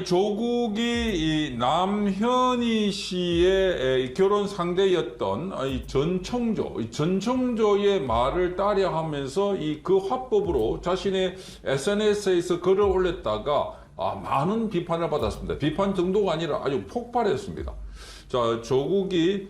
조국이 이 남현희 씨의 결혼 상대였던 이 전청조의 말을 따라하면서 그 화법으로 자신의 SNS에서 글을 올렸다가 많은 비판을 받았습니다. 비판 정도가 아니라 아주 폭발했습니다. 자, 조국이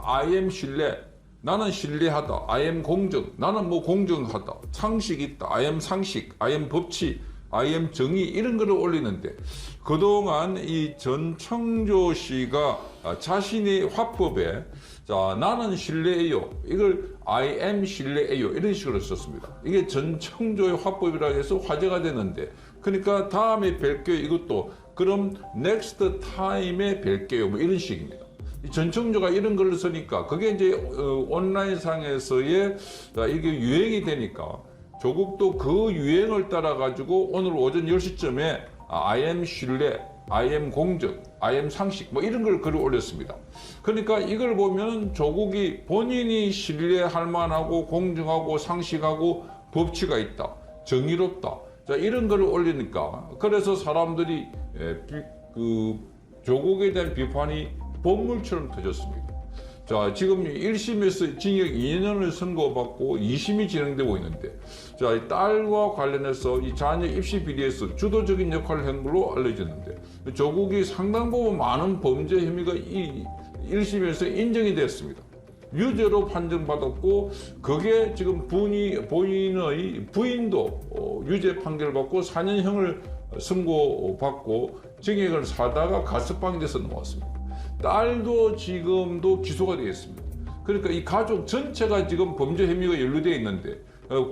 I am 신뢰, 나는 신뢰하다, I am 공정, 나는 뭐 공정하다, 상식 있다, I am 상식, I am 법치, I am 정의, 이런 글을 올리는데, 그동안 이 전청조 씨가 자신의 화법에 나는 신뢰해요, 이걸 I am 신뢰해요, 이런 식으로 썼습니다. 이게 전청조의 화법이라 해서 화제가 됐는데, 그러니까 다음에 뵐게요, 이것도 그럼 next time에 뵐게요, 뭐 이런 식입니다. 전청조가 이런 글을 쓰니까 그게 이제 온라인상에서의 이게 유행이 되니까 조국도 그 유행을 따라 가지고 오늘 오전 10시쯤에 I am 신뢰, I am 공정, I am 상식, 뭐 이런 걸 글을 올렸습니다. 그러니까 이걸 보면 조국이 본인이 신뢰할 만하고 공정하고 상식하고 법치가 있다, 정의롭다, 자, 이런 글을 올리니까, 그래서 사람들이 조국에 대한 비판이 본물처럼 터졌습니다. 자, 지금 1심에서 징역 2년을 선고받고 2심이 진행되고 있는데, 자, 딸과 관련해서 이 자녀 입시 비리에서 주도적인 역할을 한 걸로 알려졌는데, 조국이 상당 부분 많은 범죄 혐의가 이 1심에서 인정이 됐습니다. 유죄로 판정받았고, 그게 지금 본인의 부인도 유죄 판결받고 4년형을 선고받고 징역을 살다가 가석방돼서 넘어왔습니다. 딸도 지금도 기소가 되어 있습니다. 그러니까 이 가족 전체가 지금 범죄 혐의가 연루되어 있는데,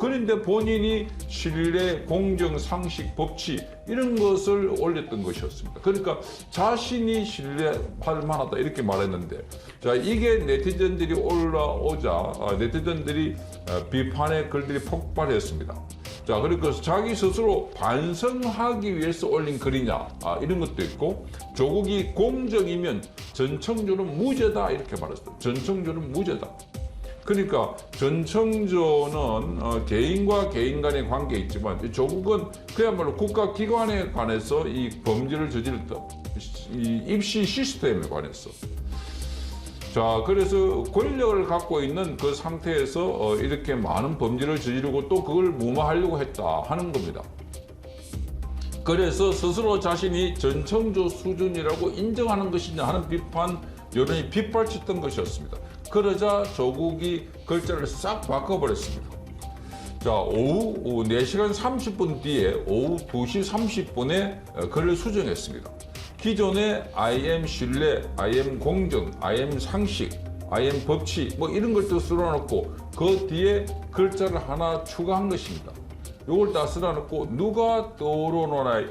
그런데 본인이 신뢰, 공정, 상식, 법치 이런 것을 올렸던 것이었습니다. 그러니까 자신이 신뢰할 만하다 이렇게 말했는데, 자, 이게 네티즌들이 올라오자 네티즌들이 비판의 글들이 폭발했습니다. 자, 그러니까 자기 스스로 반성하기 위해서 올린 글이냐, 이런 것도 있고, 조국이 공정이면 전청조는 무죄다 이렇게 말했어요. 전청조는 무죄다. 그러니까 전청조는 개인과 개인 간의 관계에 있지만, 조국은 그야말로 국가기관에 관해서 이 범죄를 저질렀던 이 입시 시스템에 관해서. 자, 그래서 권력을 갖고 있는 그 상태에서 이렇게 많은 범죄를 저지르고 또 그걸 무마하려고 했다 하는 겁니다. 그래서 스스로 자신이 전청조 수준이라고 인정하는 것이냐 하는 비판 여론이 빗발쳤던 것이었습니다. 그러자 조국이 글자를 싹 바꿔버렸습니다. 자, 오후 4시간 30분 뒤에 오후 2시 30분에 글을 수정했습니다. 기존에 I am 신뢰, I am 공정, I am 상식, I am 법치 뭐 이런 걸 또 쓸어놓고 그 뒤에 글자를 하나 추가한 것입니다. 요걸 다 쓸어놓고 누가 떠오르나요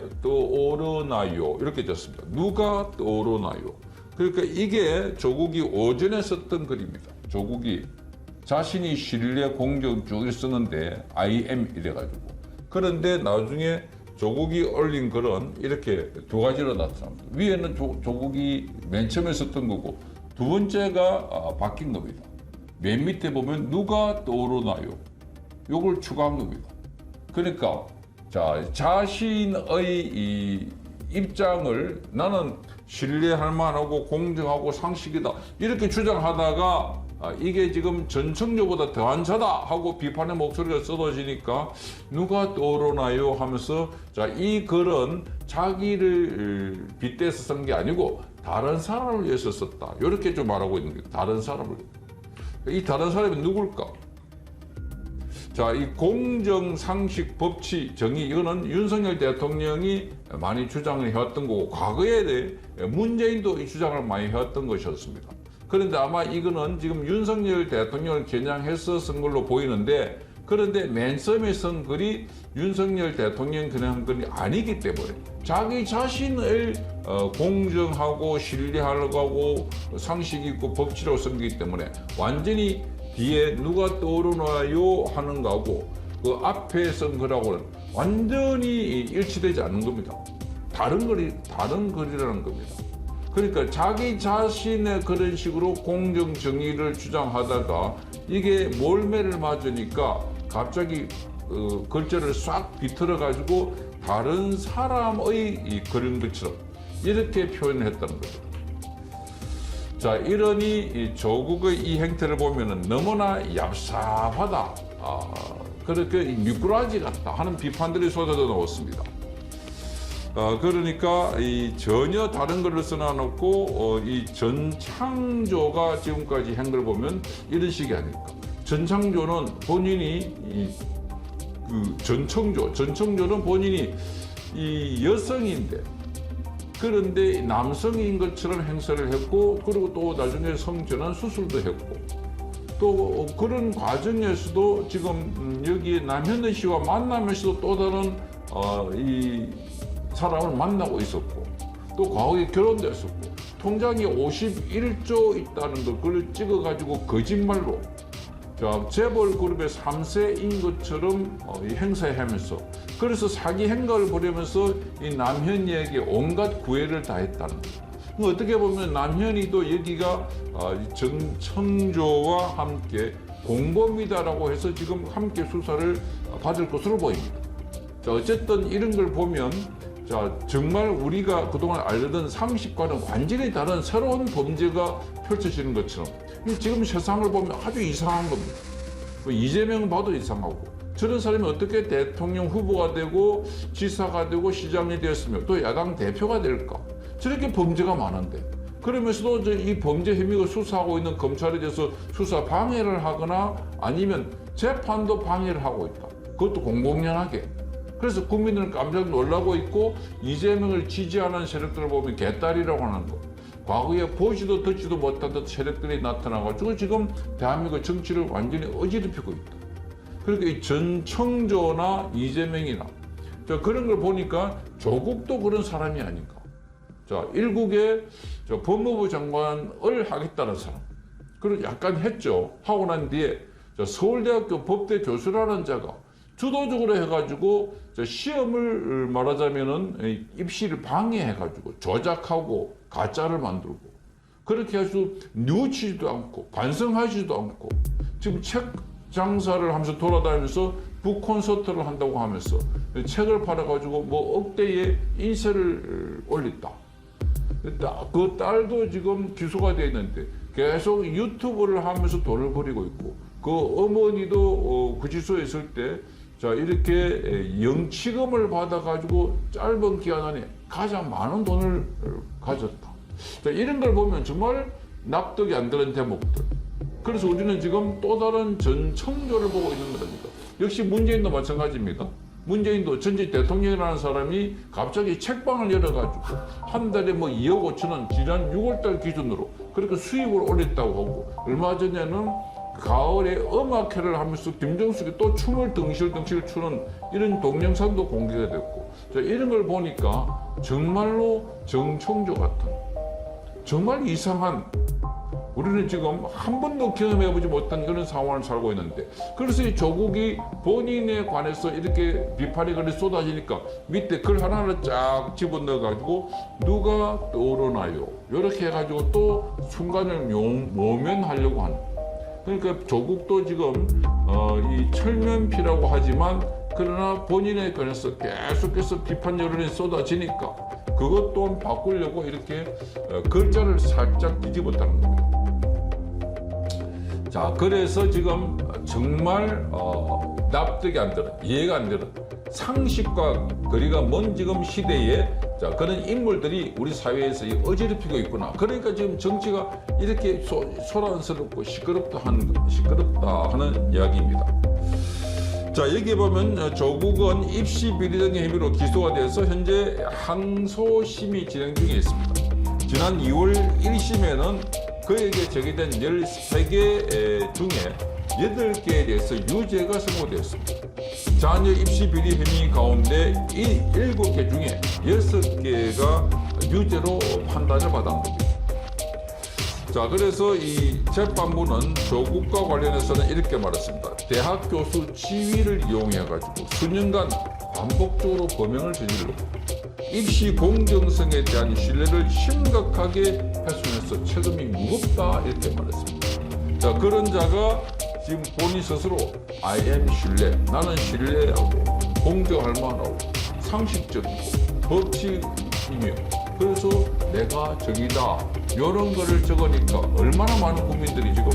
이렇게 썼습니다. 누가 떠오르나요. 그러니까 이게 조국이 오전에 썼던 글입니다. 조국이 자신이 신뢰, 공정 쭉 쓰는데 I am 이래가지고. 그런데 나중에 조국이 올린 글은 이렇게 두 가지로 나타납니다. 위에는 조국이 맨 처음에 썼던 거고, 두 번째가 바뀐 겁니다. 맨 밑에 보면 누가 떠오르나요? 요걸 추가한 겁니다. 그러니까 자, 자신의 이 입장을 나는 신뢰할 만하고 공정하고 상식이다 이렇게 주장하다가 이게 지금 전청조보다 더한 자다 하고 비판의 목소리가 쏟아지니까 누가 떠오르나요 하면서, 자, 이 글은 자기를 빗대서 쓴 게 아니고 다른 사람을 위해서 썼다 이렇게 좀 말하고 있는 거예요. 다른 사람을. 이 다른 사람이 누굴까? 자, 이 공정, 상식, 법치, 정의 이거는 윤석열 대통령이 많이 주장을 해왔던 거고, 과거에 문재인도 이 주장을 많이 해왔던 것이었습니다. 그런데 아마 이거는 지금 윤석열 대통령을 겨냥해서 쓴 걸로 보이는데, 그런데 맨 처음에 쓴 글이 윤석열 대통령 겨냥한 글이 아니기 때문에 자기 자신을 공정하고 신뢰하고 상식 있고 법치라고 쓴 거기 때문에 완전히 뒤에 누가 떠오르나요 하는 거하고 그 앞에 쓴 거라고는 완전히 일치되지 않는 겁니다. 다른 글이라는 겁니다. 그러니까 자기 자신의 그런 식으로 공정 정의를 주장하다가 이게 몰매를 맞으니까 갑자기 글자를 싹 비틀어 가지고 다른 사람의 이 그런 것처럼 이렇게 표현을 했다는 거죠. 자, 이러니 이 조국의 이 행태를 보면은 너무나 얍삽하다, 그렇게 미꾸라지 같다 하는 비판들이 쏟아져 나왔습니다. 그러니까 이 전혀 다른 걸로 써놔놓고 이 전창조가 지금까지 한 걸 보면 이런 식이 아닐까. 전창조는 본인이 그 전청조는 본인이 이 여성인데 그런데 남성인 것처럼 행세를 했고, 그리고 또 나중에 성전환 수술도 했고, 또 그런 과정에서도 지금 여기 남현대 씨와 만나면서도 또 다른 이 사람을 만나고 있었고, 또 과거에 결혼도 했었고, 통장이 51조 있다는 걸 그걸 찍어가지고 거짓말로 재벌 그룹의 3세인 것처럼 행사하면서, 그래서 사기 행각을 벌이면서 이 남현이에게 온갖 구애를 다 했다는 거예요. 어떻게 보면 남현이도 여기가 전청조와 함께 공범이다라고 해서 지금 함께 수사를 받을 것으로 보입니다. 자, 어쨌든 이런 걸 보면 정말 우리가 그동안 알던 상식과는 완전히 다른 새로운 범죄가 펼쳐지는 것처럼 지금 세상을 보면 아주 이상한 겁니다. 이재명 봐도 이상하고, 저런 사람이 어떻게 대통령 후보가 되고 지사가 되고 시장이 되었으며 또 야당 대표가 될까? 저렇게 범죄가 많은데, 그러면서도 이 범죄 혐의가 수사하고 있는 검찰에 대해서 수사 방해를 하거나 아니면 재판도 방해를 하고 있다. 그것도 공공연하게. 그래서 국민들은 깜짝 놀라고 있고, 이재명을 지지하는 세력들을 보면 개딸이라고 하는 거, 과거에 보지도 듣지도 못하던 세력들이 나타나가지고 지금 대한민국 정치를 완전히 어지럽히고 있다. 그러니까 이 전청조나 이재명이나 그런 걸 보니까 조국도 그런 사람이 아닌가. 일국의 법무부 장관을 하겠다는 사람, 그걸 약간 했죠. 하고 난 뒤에 서울대학교 법대 교수라는 자가 주도적으로 해가지고 시험을 말하자면은 입시를 방해해가지고 조작하고 가짜를 만들고, 그렇게 해서 뉘우치지도 않고 반성하지도 않고 지금 책 장사를 하면서 돌아다니면서 북 콘서트를 한다고 하면서 책을 팔아가지고 뭐 억대의 인세를 올렸다. 그 딸도 지금 기소가 되어 있는데 계속 유튜브를 하면서 돈을 벌이고 있고, 그 어머니도 구치소에 있을 때 이렇게 영치금을 받아가지고 짧은 기간 안에 가장 많은 돈을 가졌다. 이런 걸 보면 정말 납득이 안 되는 대목들. 그래서 우리는 지금 또 다른 전청조를 보고 있는 겁니다. 역시 문재인도 마찬가지입니다. 문재인도 전직 대통령이라는 사람이 갑자기 책방을 열어가지고 한 달에 뭐 2억 5천원 지난 6월달 기준으로 그렇게 수입을 올렸다고 하고, 얼마 전에는 가을에 음악회를 하면서 김정숙이 또 춤을 덩실덩실 추는 이런 동영상도 공개가 됐고, 이런 걸 보니까 정말로 정청조 같은, 정말 이상한, 우리는 지금 한 번도 경험해보지 못한 그런 상황을 살고 있는데, 그래서 이 조국이 본인에 관해서 이렇게 비판이 그렇게 쏟아지니까 밑에 글 하나를 쫙 집어넣어가지고 누가 떠오르나요? 이렇게 해가지고 또 순간을 모면하려고 하는. 그러니까 조국도 지금 이 철면피라고 하지만, 그러나 본인에 관해서 계속해서 비판 여론이 쏟아지니까 그것 또한 바꾸려고 이렇게 글자를 살짝 뒤집었다는 겁니다. 그래서 지금 정말 납득이 안 되는, 이해가 안 되는, 상식과 거리가 먼 지금 시대에 그런 인물들이 우리 사회에서 어지럽히고 있구나. 그러니까 지금 정치가 이렇게 소란스럽고 시끄럽다 하는 이야기입니다. 여기 보면 조국은 입시 비리 등의 혐의로 기소가 돼서 현재 항소심이 진행 중에 있습니다. 지난 2월 1심에는 그에게 제기된 13개 중에 8개에 대해서 유죄가 선고되었습니다. 자녀 입시 비리 혐의 가운데 이 7개 중에 6개가 유죄로 판단을 받은 겁니다. 그래서 이 재판부는 조국과 관련해서는 이렇게 말했습니다. 대학 교수 지위를 이용해가지고 수년간 반복적으로 범행을 저질렀고 입시 공정성에 대한 신뢰를 심각하게 훼손해서 책임이 무겁다, 이렇게 말했습니다. 그런 자가 지금 본인 스스로 I am 신뢰, 나는 신뢰하고 공정할 만하고 상식적이고 법칙이며 그래서 내가 적이다 이런 거를 적으니까 얼마나 많은 국민들이 지금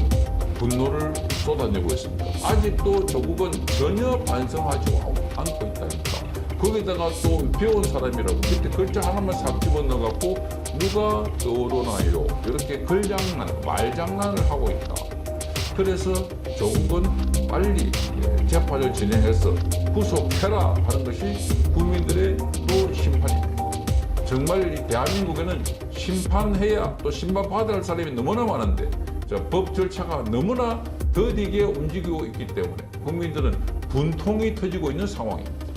분노를 쏟아내고 있습니까? 아직도 조국은 전혀 반성하지 않고 있다니까. 거기다가 또 배운 사람이라고 그때 글자 하나만 싹 집어넣어갖고 누가 떠오르나요? 이렇게 글장난, 말장난을 하고 있다. 그래서 조국은 빨리 재판을 진행해서 구속해라 하는 것이 국민들의 또 심판입니다. 정말 이 대한민국에는 심판해야 또 심판받아야 할 사람이 너무나 많은데 법 절차가 너무나 더디게 움직이고 있기 때문에 국민들은 분통이 터지고 있는 상황입니다.